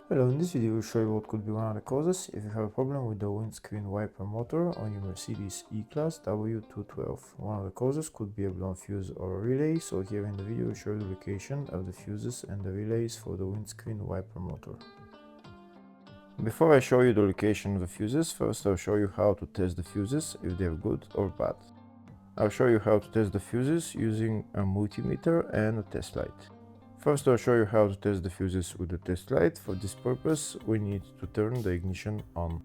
Hello, in this video we'll show you what could be one of the causes if you have a problem with the windscreen wiper motor on your Mercedes E-Class W212. One of the causes could be a blown fuse or a relay, so here in the video we'll show you the location of the fuses and the relays for the windscreen wiper motor. Before I show you the location of the fuses, first I'll show you how to test the fuses, if they're good or bad. I'll show you how to test the fuses using a multimeter and a test light. First I'll show you how to test the fuses with the test light. For this purpose we need to turn the ignition on.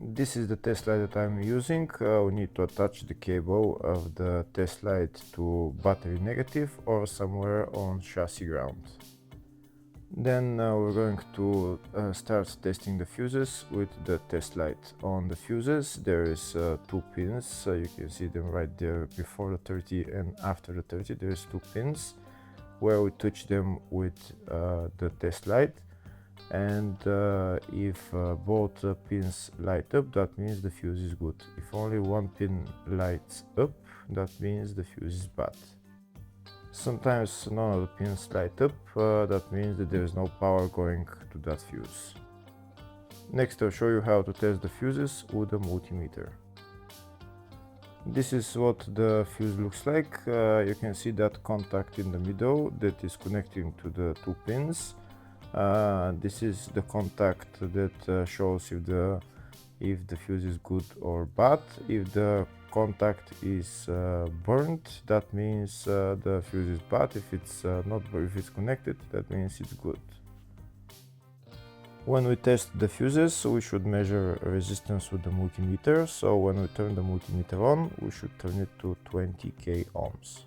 This is the test light that I'm using. We need to attach the cable of the test light to battery negative or somewhere on chassis ground. Then we're going to start testing the fuses with the test light. On the fuses there is two pins, you can see them right there before the 30 and after the 30. There is two pins where we touch them with the test light, and if both pins light up, that means the fuse is good. If only one pin lights up, that means the fuse is bad. Sometimes none of the pins light up, that means that there is no power going to that fuse. Next I'll show you how to test the fuses with a multimeter. This is what the fuse looks like. You can see that contact in the middle that is connecting to the two pins. This is the contact that shows if the fuse is good or bad. If the contact is burnt, that means the fuse is bad. If it's if it's connected, that means it's good. When we test the fuses, we should measure resistance with the multimeter. So when we turn the multimeter on, we should turn it to 20k ohms.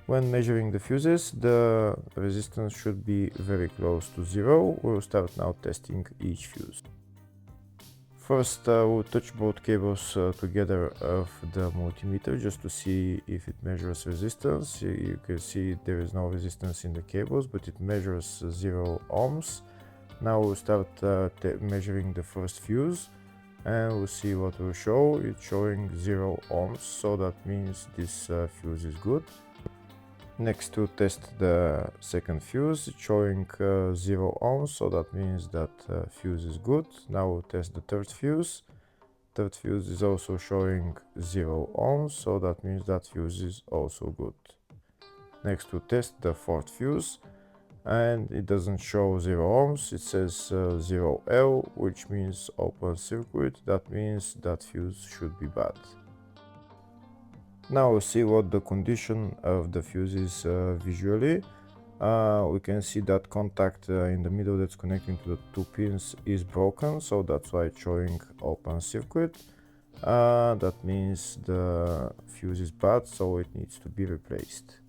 When measuring the fuses, the resistance should be very close to zero. We'll start now testing each fuse. First, we'll touch both cables together of the multimeter just to see if it measures resistance. You can see there is no resistance in the cables, but it measures 0 ohms. Now we'll start measuring the first fuse, and we'll see what will show. It's showing 0 ohms, so that means this fuse is good. Next to test the second fuse, it's showing 0 ohms, so that means that fuse is good. Now we'll test the third fuse. Third fuse is also showing 0 ohms, so that means that fuse is also good. Next we'll test the fourth fuse, and it doesn't show 0 ohms, it says 0L, which means open circuit. That means that fuse should be bad. Now we'll see what the condition of the fuse is visually. We can see that contact in the middle that's connecting to the two pins is broken, so that's why it's showing open circuit. That means the fuse is bad, so it needs to be replaced.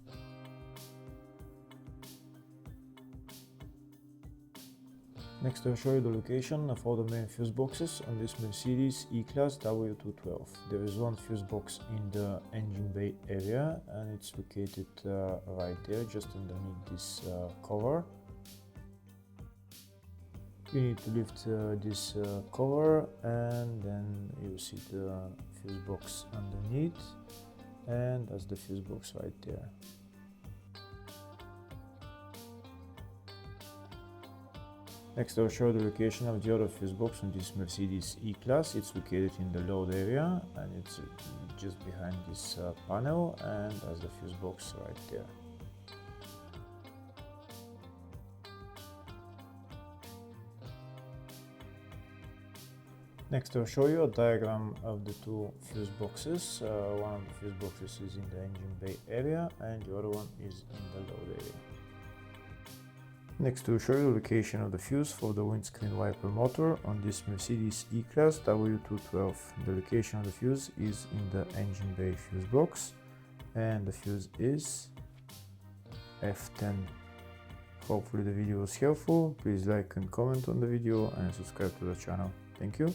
Next I'll show you the location of all the main fuse boxes on this Mercedes E-Class W212. There is one fuse box in the engine bay area, and it's located right there, just underneath this cover. You need to lift this cover, and then you see the fuse box underneath, and that's the fuse box right there. Next I'll show the location of the other fuse box on this Mercedes E-Class. It's located in the load area, and it's just behind this panel, and that's the fuse box right there. Next I'll show you a diagram of the two fuse boxes. One of the fuse boxes is in the engine bay area, and the other one is in the load area. Next we'll show you the location of the fuse for the windscreen wiper motor on this Mercedes E-Class W212. The location of the fuse is in the engine bay fuse box, and the fuse is F10. Hopefully the video was helpful. Please like and comment on the video and subscribe to the channel. Thank you.